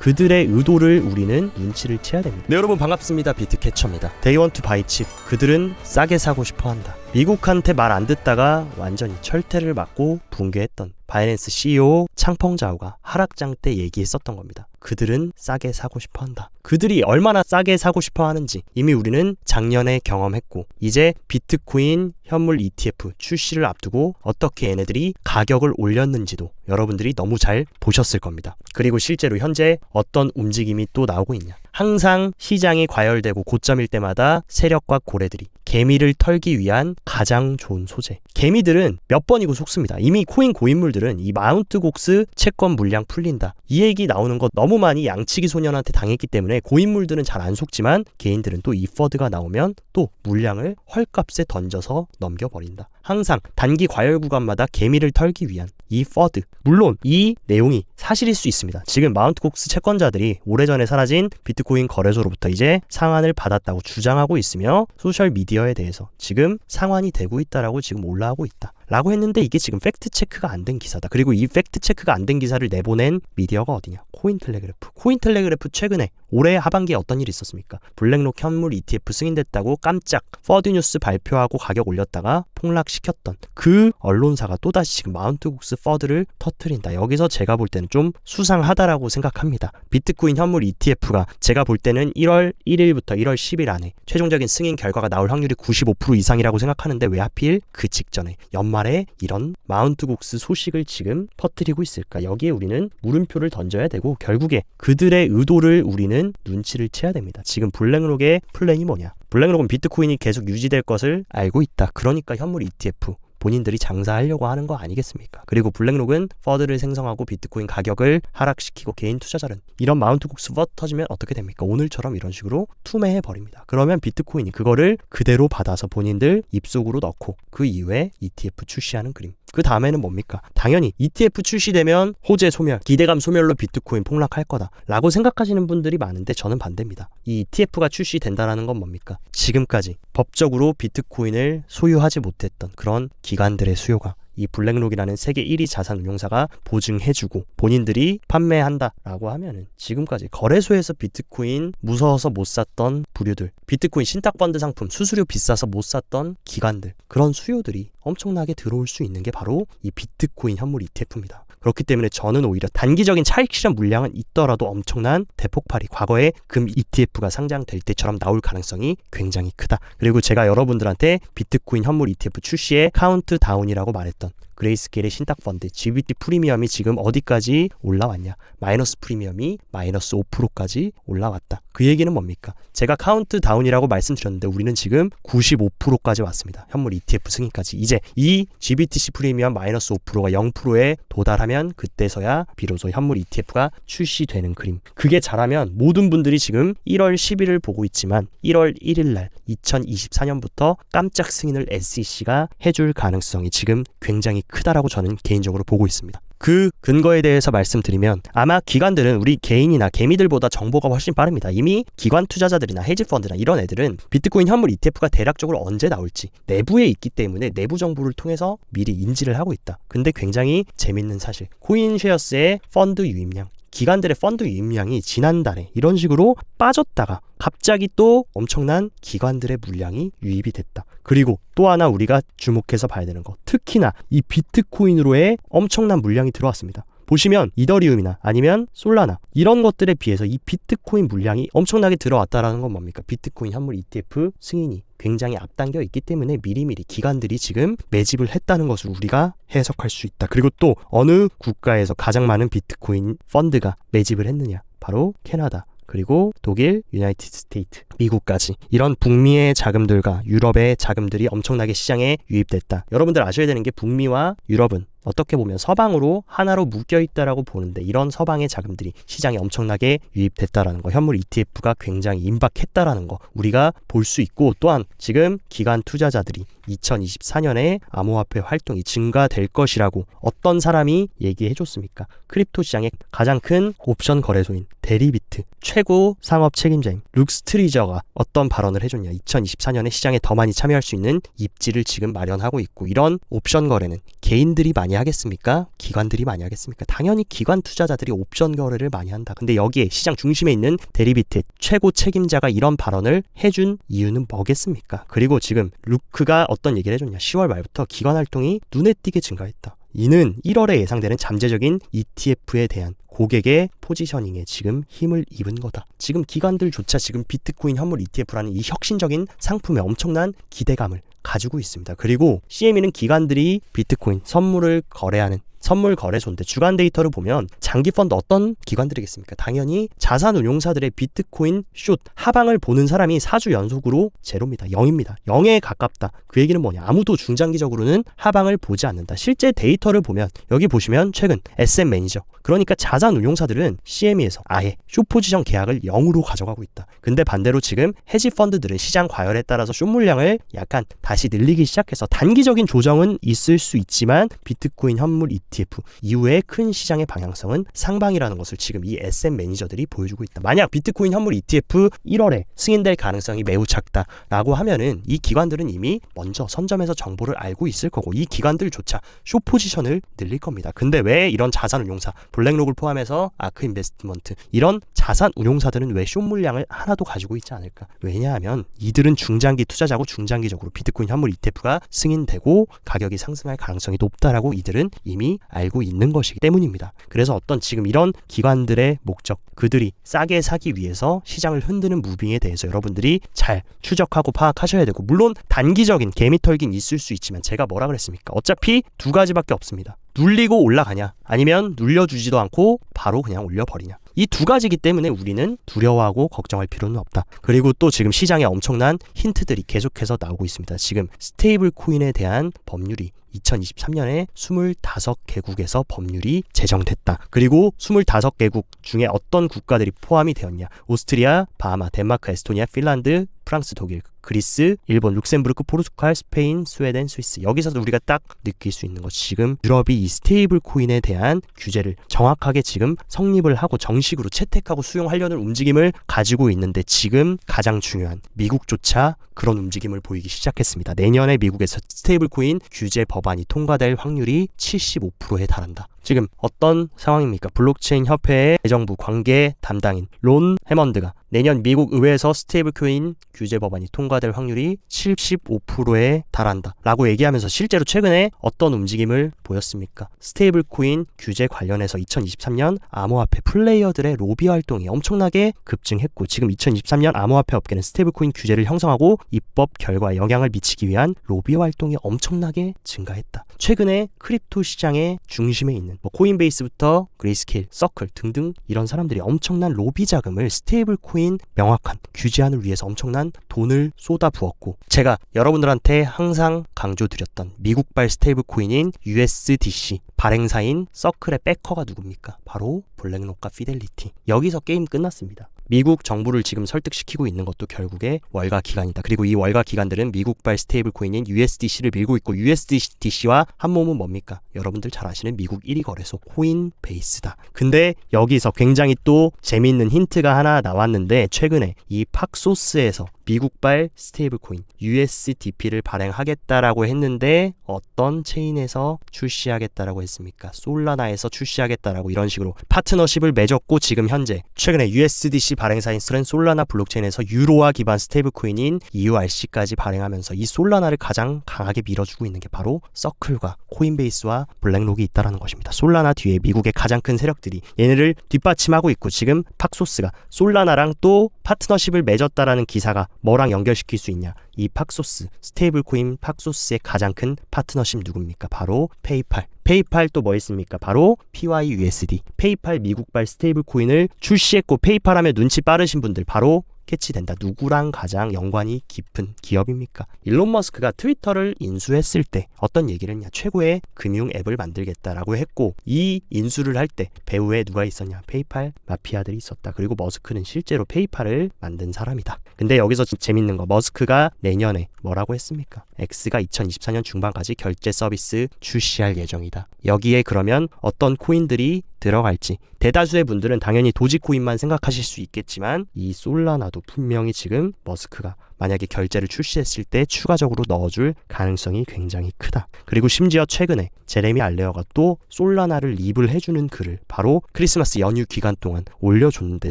그들의 의도를 우리는 눈치를 채야 됩니다. 네, 여러분 반갑습니다. 비트캐쳐입니다. They want to buy cheap. 그들은 싸게 사고 싶어한다. 미국한테 말 안 듣다가 완전히 철퇴를 맞고 붕괴했던 바이낸스 CEO 창펑자오가 하락장 때 얘기했었던 겁니다. 그들은 싸게 사고 싶어한다. 그들이 얼마나 싸게 사고 싶어하는지 이미 우리는 작년에 경험했고, 이제 비트코인 현물 ETF 출시를 앞두고 어떻게 얘네들이 가격을 올렸는지도 여러분들이 너무 잘 보셨을 겁니다. 그리고 실제로 현재 어떤 움직임이 또 나오고 있냐. 항상 시장이 과열되고 고점일 때마다 세력과 고래들이 개미를 털기 위한 가장 좋은 소재. 개미들은 몇 번이고 속습니다. 이미 코인 고인물들은 이 마운트 곡스 채권 물량 풀린다, 이 얘기 나오는 거 너무 많이 양치기 소년한테 당했기 때문에 고인물들은 잘 안 속지만 개인들은 또 이 퍼드가 나오면 또 물량을 헐값에 던져서 넘겨버린다. 항상 단기 과열 구간마다 개미를 털기 위한 이 퍼드. 물론 이 내용이 사실일 수 있습니다. 지금 마운트 곡스 채권자들이 오래전에 사라진 비트코인 거래소로부터 이제 상환을 받았다고 주장하고 있으며, 소셜미디어에 대해서 지금 상환이 되고 있다라고 지금 올라오고 있다 라고 했는데, 이게 지금 팩트체크가 안 된 기사다. 그리고 이 팩트체크가 안 된 기사를 내보낸 미디어가 어디냐? 코인텔레그래프. 코인텔레그래프 최근에 올해 하반기에 어떤 일이 있었습니까? 블랙록 현물 ETF 승인됐다고 깜짝 퍼드 뉴스 발표하고 가격 올렸다가 폭락시켰던 그 언론사가 또다시 지금 마운트 곡스 퍼드를 터트린다. 여기서 제가 볼 때는 좀 수상하다라고 생각합니다. 비트코인 현물 ETF가 제가 볼 때는 1월 1일부터 1월 10일 안에 최종적인 승인 결과가 나올 확률이 95% 이상이라고 생각하는데, 왜 하필 그 직전에 연말에 이런 마운트 곡스 소식을 지금 퍼뜨리고 있을까? 여기에 우리는 물음표를 던져야 되고, 결국에 그들의 의도를 우리는 눈치를 채야 됩니다. 지금 블랙록의 플랜이 뭐냐? 블랙록은 비트코인이 계속 유지될 것을 알고 있다. 그러니까 현물 ETF 본인들이 장사하려고 하는 거 아니겠습니까? 그리고 블랙록은 퍼드를 생성하고 비트코인 가격을 하락시키고, 개인 투자자는 이런 마운트 곡스 퍼드 터지면 어떻게 됩니까? 오늘처럼 이런 식으로 투매해버립니다. 그러면 비트코인이 그거를 그대로 받아서 본인들 입속으로 넣고 그 이후에 ETF 출시하는 그림. 그 다음에는 뭡니까? 당연히 ETF 출시되면 호재 소멸, 기대감 소멸로 비트코인 폭락할 거다 라고 생각하시는 분들이 많은데, 저는 반대입니다. 이 ETF가 출시된다는 건 뭡니까? 지금까지 법적으로 비트코인을 소유하지 못했던 그런 기관들의 수요가 이 블랙록이라는 세계 1위 자산 운용사가 보증해주고 본인들이 판매한다라고 하면은, 지금까지 거래소에서 비트코인 무서워서 못 샀던 부류들, 비트코인 신탁펀드 상품 수수료 비싸서 못 샀던 기관들, 그런 수요들이 엄청나게 들어올 수 있는 게 바로 이 비트코인 현물 ETF입니다. 그렇기 때문에 저는 오히려 단기적인 차익 실현 물량은 있더라도 엄청난 대폭발이 과거에 금 ETF가 상장될 때처럼 나올 가능성이 굉장히 크다. 그리고 제가 여러분들한테 비트코인 현물 ETF 출시의 카운트다운이라고 말했던 그레이스케일의 신탁펀드 GBT 프리미엄이 지금 어디까지 올라왔냐? 마이너스 프리미엄이 마이너스 5%까지 올라왔다. 그 얘기는 뭡니까? 제가 카운트다운이라고 말씀드렸는데 우리는 지금 95%까지 왔습니다. 현물 ETF 승인까지. 이제 이 GBTC 프리미엄 마이너스 5%가 0%에 도달하면 그때서야 비로소 현물 ETF가 출시되는 그림. 그게 잘하면 모든 분들이 지금 1월 10일을 보고 있지만 1월 1일 날 2024년부터 깜짝 승인을 SEC가 해줄 가능성이 지금 굉장히 크다라고 저는 개인적으로 보고 있습니다. 그 근거에 대해서 말씀드리면, 아마 기관들은 우리 개인이나 개미들보다 정보가 훨씬 빠릅니다. 이미 기관 투자자들이나 헤지펀드나 이런 애들은 비트코인 현물 ETF가 대략적으로 언제 나올지 내부에 있기 때문에 내부 정보를 통해서 미리 인지를 하고 있다. 근데 굉장히 재밌는 사실, 코인쉐어스의 펀드 유입량, 기관들의 펀드 유입량이 지난달에 이런 식으로 빠졌다가 갑자기 또 엄청난 기관들의 물량이 유입이 됐다. 그리고 또 하나 우리가 주목해서 봐야 되는 거, 특히나 이 비트코인으로의 엄청난 물량이 들어왔습니다. 보시면 이더리움이나 아니면 솔라나 이런 것들에 비해서 이 비트코인 물량이 엄청나게 들어왔다라는 건 뭡니까? 비트코인 현물 ETF 승인이 굉장히 앞당겨 있기 때문에 미리미리 기관들이 지금 매집을 했다는 것을 우리가 해석할 수 있다. 그리고 또 어느 국가에서 가장 많은 비트코인 펀드가 매집을 했느냐? 바로 캐나다, 그리고 독일, 유나이티드 스테이트, 미국까지 이런 북미의 자금들과 유럽의 자금들이 엄청나게 시장에 유입됐다. 여러분들 아셔야 되는 게, 북미와 유럽은 어떻게 보면 서방으로 하나로 묶여있다라고 보는데, 이런 서방의 자금들이 시장에 엄청나게 유입됐다라는 거, 현물 ETF가 굉장히 임박했다라는 거 우리가 볼 수 있고, 또한 지금 기관 투자자들이 2024년에 암호화폐 활동이 증가될 것이라고 어떤 사람이 얘기해 줬습니까? 크립토 시장의 가장 큰 옵션 거래소인 데리비트, 데리비트 최고 상업 책임자인 룩스트리저가 어떤 발언을 해줬냐. 2024년에 시장에 더 많이 참여할 수 있는 입지를 지금 마련하고 있고, 이런 옵션 거래는 개인들이 많이 하겠습니까? 기관들이 많이 하겠습니까? 당연히 기관 투자자들이 옵션 거래를 많이 한다. 근데 여기에 시장 중심에 있는 데리비트 최고 책임자가 이런 발언을 해준 이유는 뭐겠습니까? 그리고 지금 루크가 어떤 얘기를 해줬냐. 10월 말부터 기관 활동이 눈에 띄게 증가했다. 이는 1월에 예상되는 잠재적인 ETF에 대한 고객의 포지셔닝에 지금 힘을 입은 거다. 지금 기관들조차 지금 비트코인 현물 ETF라는 이 혁신적인 상품에 엄청난 기대감을 가지고 있습니다. 그리고 CME는 기관들이 비트코인 선물을 거래하는 선물 거래소인데, 주간 데이터를 보면 장기 펀드 어떤 기관들이겠습니까? 당연히 자산운용사들의 비트코인 숏 하방을 보는 사람이 4주 연속으로 제로입니다. 0입니다. 0에 가깝다. 그 얘기는 뭐냐? 아무도 중장기적으로는 하방을 보지 않는다. 실제 데이터를 보면 여기 보시면 최근 SM 매니저, 그러니까 자산운용사들은 CME에서 아예 숏 포지션 계약을 0으로 가져가고 있다. 근데 반대로 지금 헤지 펀드들은 시장 과열에 따라서 숏 물량을 약간 다시 늘리기 시작해서 단기적인 조정은 있을 수 있지만 비트코인 현물 ETF 이후에 큰 시장의 방향성은 상방이라는 것을 지금 이 SM 매니저들이 보여주고 있다. 만약 비트코인 현물 ETF 1월에 승인될 가능성이 매우 작다라고 하면은 이 기관들은 이미 먼저 선점해서 정보를 알고 있을 거고, 이 기관들조차 숏 포지션을 늘릴 겁니다. 근데 왜 이런 자산운용사, 블랙록을 포함해서 아크 인베스트먼트 이런 자산운용사들은 왜 숏 물량을 하나도 가지고 있지 않을까? 왜냐하면 이들은 중장기 투자자고, 중장기적으로 비트코인 현물 ETF가 승인되고 가격이 상승할 가능성이 높다라고 이들은 이미 알고 있는 것이기 때문입니다. 그래서 어떤 지금 이런 기관들의 목적, 그들이 싸게 사기 위해서 시장을 흔드는 무빙에 대해서 여러분들이 잘 추적하고 파악하셔야 되고, 물론 단기적인 개미털긴 있을 수 있지만 제가 뭐라 그랬습니까? 어차피 두 가지밖에 없습니다. 눌리고 올라가냐, 아니면 눌려주지도 않고 바로 그냥 올려버리냐. 이 두 가지이기 때문에 우리는 두려워하고 걱정할 필요는 없다. 그리고 또 지금 시장에 엄청난 힌트들이 계속해서 나오고 있습니다. 지금 스테이블 코인에 대한 법률이 2023년에 25개국에서 법률이 제정됐다. 그리고 25개국 중에 어떤 국가들이 포함이 되었냐. 오스트리아, 바하마, 덴마크, 에스토니아, 핀란드, 프랑스, 독일, 그리스, 일본, 룩셈부르크, 포르투갈, 스페인, 스웨덴, 스위스. 여기서도 우리가 딱 느낄 수 있는 것, 지금 유럽이 이 스테이블 코인에 대한 규제를 정확하게 지금 성립을 하고 정식으로 채택하고 수용하려는 움직임을 가지고 있는데, 지금 가장 중요한 미국조차 그런 움직임을 보이기 시작했습니다. 내년에 미국에서 스테이블 코인 규제 법안이 통과될 확률이 75%에 달한다. 지금 어떤 상황입니까? 블록체인 협회의 대정부 관계 담당인 론 해먼드가 내년 미국 의회에서 스테이블 코인 규제 법안이 통과될 확률이 75%에 달한다 라고 얘기하면서 실제로 최근에 어떤 움직임을 보였습니까? 스테이블 코인 규제 관련해서 2023년 암호화폐 플레이어들의 로비 활동이 엄청나게 급증했고, 지금 2023년 암호화폐 업계는 스테이블 코인 규제를 형성하고 입법 결과에 영향을 미치기 위한 로비 활동이 엄청나게 증가했다. 최근에 크립토 시장의 중심에 있는 코인베이스부터 그레이스케일, 서클 등등 이런 사람들이 엄청난 로비 자금을 스테이블 코인 명확한 규제안을 위해서 엄청난 돈을 쏟아부었고, 제가 여러분들한테 항상 강조드렸던 미국발 스테이블 코인인 USDC 발행사인 서클의 백커가 누굽니까? 바로 블랙록과 피델리티. 여기서 게임 끝났습니다. 미국 정부를 지금 설득시키고 있는 것도 결국에 월가 기관이다. 그리고 이 월가 기관들은 미국발 스테이블 코인인 USDC를 밀고 있고, USDC와 한 몸은 뭡니까? 여러분들 잘 아시는 미국 1위 거래소 코인베이스다. 근데 여기서 굉장히 또 재미있는 힌트가 하나 나왔는데, 최근에 이 팍소스에서 미국발 스테이블 코인 USDP를 발행하겠다라고 했는데 어떤 체인에서 출시하겠다라고 했습니까? 솔라나에서 출시하겠다라고 이런 식으로 파트너십을 맺었고, 지금 현재 최근에 USDC 발행사인 솔라나 블록체인에서 유로화 기반 스테이블 코인인 EURC까지 발행하면서 이 솔라나를 가장 강하게 밀어주고 있는 게 바로 서클과 코인베이스와 블랙록이 있다라는 것입니다. 솔라나 뒤에 미국의 가장 큰 세력들이 얘네를 뒷받침하고 있고, 지금 팍소스가 솔라나랑 또 파트너십을 맺었다라는 기사가 뭐랑 연결시킬 수 있냐? 이 팍소스, 스테이블 코인 팍소스의 가장 큰 파트너십 누굽니까? 바로 페이팔. 페이팔 또 뭐 있습니까? 바로 PYUSD. 페이팔 미국발 스테이블 코인을 출시했고, 페이팔 하면 눈치 빠르신 분들 바로 캐치된다. 누구랑 가장 연관이 깊은 기업입니까? 일론 머스크가 트위터를 인수했을 때 어떤 얘기를 했냐? 최고의 금융 앱을 만들겠다라고 했고, 이 인수를 할 때 배후에 누가 있었냐? 페이팔 마피아들이 있었다. 그리고 머스크는 실제로 페이팔을 만든 사람이다. 근데 여기서 재밌는 거, 머스크가 내년에 뭐라고 했습니까? X가 2024년 중반까지 결제 서비스 출시할 예정이다. 여기에 그러면 어떤 코인들이 들어갈지, 대다수의 분들은 당연히 도지코인만 생각하실 수 있겠지만 이 솔라나도 분명히 지금 머스크가 만약에 결제를 출시했을 때 추가적으로 넣어줄 가능성이 굉장히 크다. 그리고 심지어 최근에 제레미 알레어가 또 솔라나를 립을 해주는 글을 바로 크리스마스 연휴 기간 동안 올려줬는데,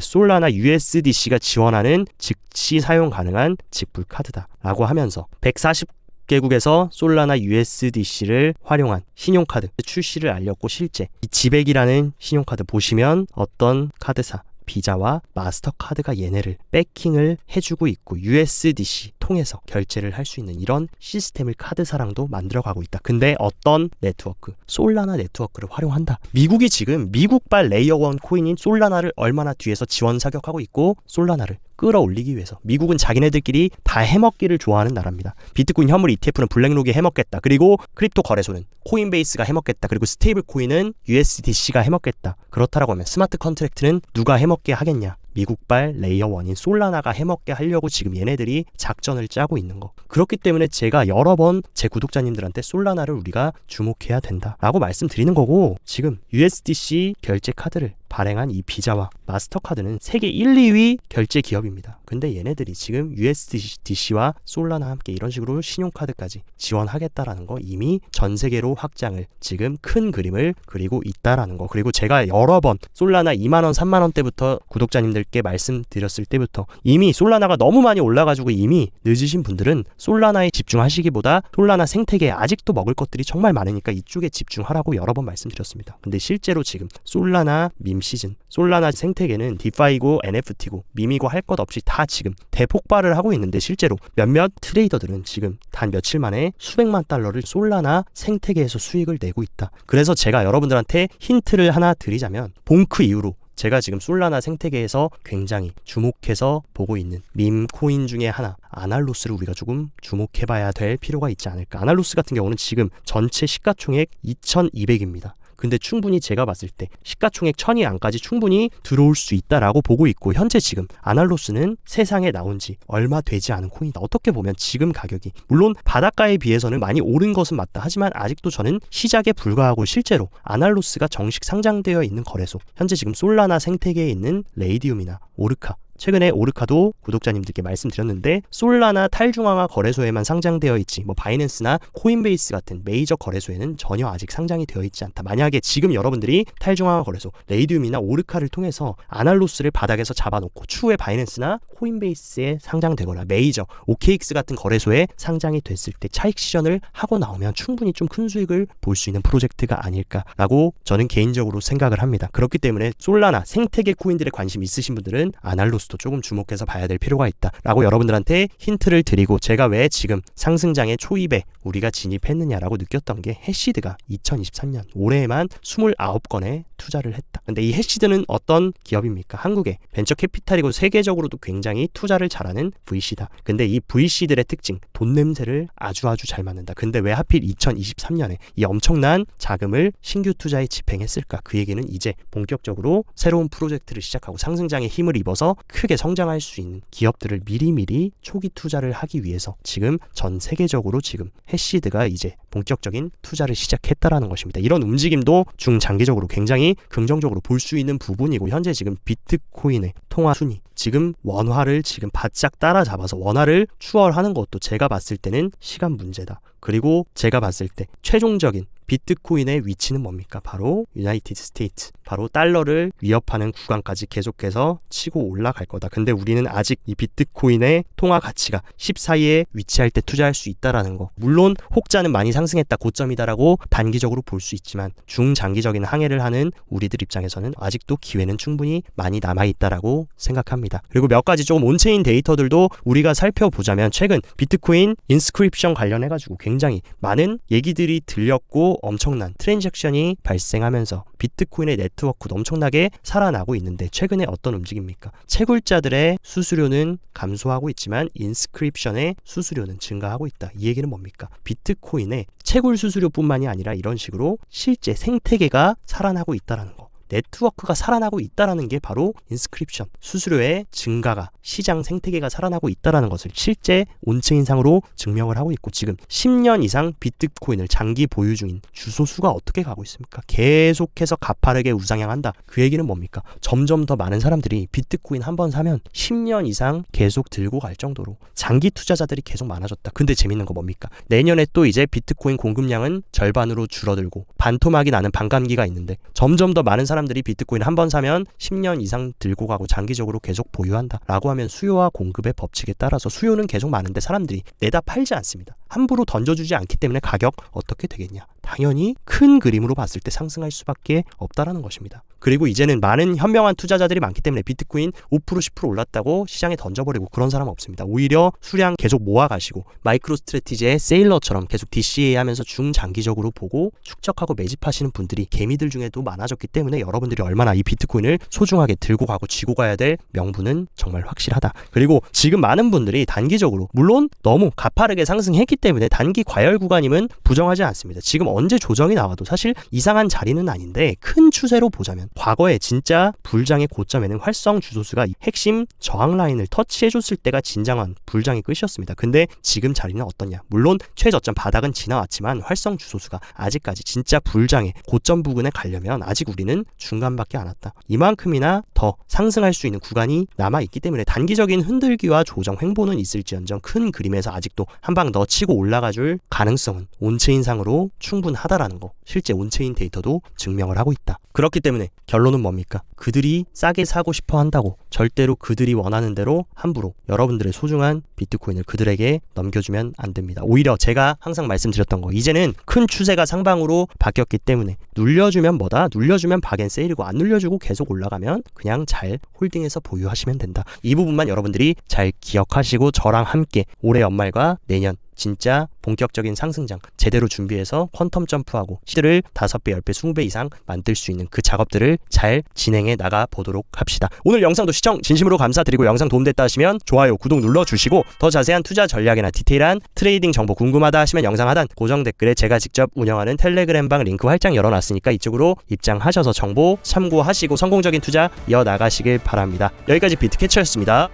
솔라나 USDC가 지원하는 즉시 사용 가능한 직불 카드다 라고 하면서 140개국에서 솔라나 USDC를 활용한 신용카드 출시를 알렸고, 실제 이 지백이라는 신용카드 보시면 어떤 카드사 비자와 마스터카드가 얘네를 백킹을 해주고 있고 USDC 통해서 결제를 할 수 있는 이런 시스템을 카드사랑도 만들어가고 있다. 근데 어떤 네트워크? 솔라나 네트워크를 활용한다. 미국이 지금 미국발 레이어 1 코인인 솔라나를 얼마나 뒤에서 지원 사격하고 있고, 솔라나를 끌어올리기 위해서 미국은 자기네들끼리 다 해먹기를 좋아하는 나라입니다. 비트코인 현물 ETF는 블랙록이 해먹겠다. 그리고 크립토 거래소는 코인베이스가 해먹겠다. 그리고 스테이블 코인은 USDC가 해먹겠다. 그렇다라고 하면 스마트 컨트랙트는 누가 해먹게 하겠냐? 미국발 레이어 1인 솔라나가 해먹게 하려고 지금 얘네들이 작전을 짜고 있는 거. 그렇기 때문에 제가 여러 번 제 구독자님들한테 솔라나를 우리가 주목해야 된다라고 말씀드리는 거고, 지금 USDC 결제 카드를 발행한 이 비자와 마스터카드는 세계 1, 2위 결제 기업입니다. 근데 얘네들이 지금 USDC와 솔라나 함께 이런 식으로 신용카드까지 지원하겠다라는 거, 이미 전 세계로 확장을 지금 큰 그림을 그리고 있다라는 거. 그리고 제가 여러 번 솔라나 2만원, 3만원 때부터 구독자님들께 말씀드렸을 때부터 이미 솔라나가 너무 많이 올라가지고 이미 늦으신 분들은 솔라나에 집중하시기보다 솔라나 생태계에 아직도 먹을 것들이 정말 많으니까 이쪽에 집중하라고 여러 번 말씀드렸습니다. 근데 실제로 지금 솔라나 밈 시즌, 솔라나 생태계는 디파이고 NFT고 밈이고 할 것 없이 다 지금 대폭발을 하고 있는데, 실제로 몇몇 트레이더들은 지금 단 며칠 만에 수백만 달러를 솔라나 생태계에서 수익을 내고 있다. 그래서 제가 여러분들한테 힌트를 하나 드리자면, 봉크 이후로 제가 지금 솔라나 생태계에서 굉장히 주목해서 보고 있는 밈 코인 중에 하나, 아날로스를 우리가 조금 주목해봐야 될 필요가 있지 않을까. 아날로스 같은 경우는 지금 전체 시가총액 2200입니다. 근데 충분히 제가 봤을 때 시가총액 1000이 안까지 충분히 들어올 수 있다라고 보고 있고, 현재 지금 아날로스는 세상에 나온 지 얼마 되지 않은 코인이다. 어떻게 보면 지금 가격이 물론 바닷가에 비해서는 많이 오른 것은 맞다. 하지만 아직도 저는 시작에 불과하고, 실제로 아날로스가 정식 상장되어 있는 거래소, 현재 지금 솔라나 생태계에 있는 레이디움이나 오르카, 최근에 오르카도 구독자님들께 말씀드렸는데 솔라나 탈중앙화 거래소에만 상장되어 있지, 뭐 바이낸스나 코인베이스 같은 메이저 거래소에는 전혀 아직 상장이 되어 있지 않다. 만약에 지금 여러분들이 탈중앙화 거래소 레이디움이나 오르카를 통해서 아날로스를 바닥에서 잡아놓고 추후에 바이낸스나 코인베이스에 상장되거나 메이저 OKX 같은 거래소에 상장이 됐을 때 차익 실현을 하고 나오면 충분히 좀 큰 수익을 볼 수 있는 프로젝트가 아닐까라고 저는 개인적으로 생각을 합니다. 그렇기 때문에 솔라나 생태계 코인들에 관심 있으신 분들은 아날로스도 조금 주목해서 봐야 될 필요가 있다라고 여러분들한테 힌트를 드리고, 제가 왜 지금 상승장의 초입에 우리가 진입했느냐라고 느꼈던 게, 해시드가 2023년 올해에만 29건에 투자를 했다. 근데 이 해시드는 어떤 기업입니까? 한국의 벤처 캐피탈이고 세계적으로도 굉장히 투자를 잘하는 VC다. 근데 이 VC들의 특징, 돈 냄새를 아주 잘 맡는다. 근데 왜 하필 2023년에 이 엄청난 자금을 신규 투자에 집행했을까? 그 얘기는 이제 본격적으로 새로운 프로젝트를 시작하고 상승장에 힘을 입어서 크게 성장할 수 있는 기업들을 미리미리 초기 투자를 하기 위해서 지금 전 세계적으로 지금 해시드가 이제 본격적인 투자를 시작했다라는 것입니다. 이런 움직임도 중장기적으로 굉장히 긍정적으로 볼 수 있는 부분이고, 현재 지금 비트코인의 통화 순위, 지금 원화를 지금 바짝 따라잡아서 원화를 추월하는 것도 제가 봤을 때는 시간 문제다. 그리고 제가 봤을 때 최종적인 비트코인의 위치는 뭡니까? 바로 유나이티드 스테이트, 바로 달러를 위협하는 구간까지 계속해서 치고 올라갈 거다. 근데 우리는 아직 이 비트코인의 통화 가치가 14위에 위치할 때 투자할 수 있다라는 거, 물론 혹자는 많이 상승했다, 고점이다라고 단기적으로 볼 수 있지만 중장기적인 항해를 하는 우리들 입장에서는 아직도 기회는 충분히 많이 남아있다라고 생각합니다. 그리고 몇 가지 조금 온체인 데이터들도 우리가 살펴보자면, 최근 비트코인 인스크립션 관련해가지고 굉장히 많은 얘기들이 들렸고 엄청난 트랜잭션이 발생하면서 비트코인의 네트워크도 엄청나게 살아나고 있는데, 최근에 어떤 움직임입니까? 채굴자들의 수수료는 감소하고 있지만 인스크립션의 수수료는 증가하고 있다. 이 얘기는 뭡니까? 비트코인의 채굴 수수료뿐만이 아니라 이런 식으로 실제 생태계가 살아나고 있다는 거. 네트워크가 살아나고 있다라는 게 바로 인스크립션, 수수료의 증가가, 시장 생태계가 살아나고 있다라는 것을 실제 온체인상으로 증명을 하고 있고, 지금 10년 이상 비트코인을 장기 보유 중인 주소수가 어떻게 가고 있습니까? 계속해서 가파르게 우상향한다. 그 얘기는 뭡니까? 점점 더 많은 사람들이 비트코인 한 번 사면 10년 이상 계속 들고 갈 정도로 장기 투자자들이 계속 많아졌다. 근데 재밌는 거 뭡니까? 내년에 또 이제 비트코인 공급량은 절반으로 줄어들고 반토막이 나는 반감기가 있는데, 점점 더 많은 사람들이 비트코인 한 번 사면 10년 이상 들고 가고 장기적으로 계속 보유한다 라고 하면 수요와 공급의 법칙에 따라서 수요는 계속 많은데 사람들이 내다 팔지 않습니다. 함부로 던져주지 않기 때문에 가격 어떻게 되겠냐? 당연히 큰 그림으로 봤을 때 상승할 수밖에 없다라는 것입니다. 그리고 이제는 많은 현명한 투자자들이 많기 때문에 비트코인 5% 10% 올랐다고 시장에 던져버리고 그런 사람 없습니다. 오히려 수량 계속 모아가시고 마이크로 스트래티지의 세일러처럼 계속 DCA 하면서 중장기적으로 보고 축적하고 매집하시는 분들이 개미들 중에도 많아졌기 때문에 여러분들이 얼마나 이 비트코인을 소중하게 들고 가고 쥐고 가야 될 명분은 정말 확실하다. 그리고 지금 많은 분들이 단기적으로, 물론 너무 가파르게 상승했기 때문에 단기 과열 구간임은 부정하지 않습니다. 지금 언제 조정이 나와도 사실 이상한 자리는 아닌데, 큰 추세로 보자면 과거에 진짜 불장의 고점에는 활성 주소수가 핵심 저항 라인을 터치해줬을 때가 진정한 불장의 끝이었습니다. 근데 지금 자리는 어떠냐? 물론 최저점 바닥은 지나왔지만 활성 주소수가 아직까지 진짜 불장의 고점 부근에 가려면 아직 우리는 중간밖에 안 왔다. 이만큼이나 더 상승할 수 있는 구간이 남아있기 때문에 단기적인 흔들기와 조정 횡보는 있을지언정 큰 그림에서 아직도 한 방 더 치고 올라가줄 가능성은 온체인상으로 충분하다라는 거, 실제 온체인 데이터도 증명을 하고 있다. 그렇기 때문에 결론은 뭡니까? 그들이 싸게 사고 싶어 한다고 절대로 그들이 원하는 대로 함부로 여러분들의 소중한 비트코인을 그들에게 넘겨주면 안 됩니다. 오히려 제가 항상 말씀드렸던 거, 이제는 큰 추세가 상방으로 바뀌었기 때문에 눌려주면 뭐다? 눌려주면 박앤세일이고, 안 눌려주고 계속 올라가면 그냥 잘 홀딩해서 보유하시면 된다. 이 부분만 여러분들이 잘 기억하시고 저랑 함께 올해 연말과 내년 진짜 본격적인 상승장 제대로 준비해서 퀀텀 점프하고 시드를 5배, 10배, 20배 이상 만들 수 있는 그 작업들을 잘 진행해 나가 보도록 합시다. 오늘 영상도 시청 진심으로 감사드리고, 영상 도움됐다 하시면 좋아요, 구독 눌러주시고, 더 자세한 투자 전략이나 디테일한 트레이딩 정보 궁금하다 하시면 영상 하단 고정 댓글에 제가 직접 운영하는 텔레그램방 링크 활짝 열어놨으니까 이쪽으로 입장하셔서 정보 참고하시고 성공적인 투자 이어나가시길 바랍니다. 여기까지 비트캐쳐였습니다.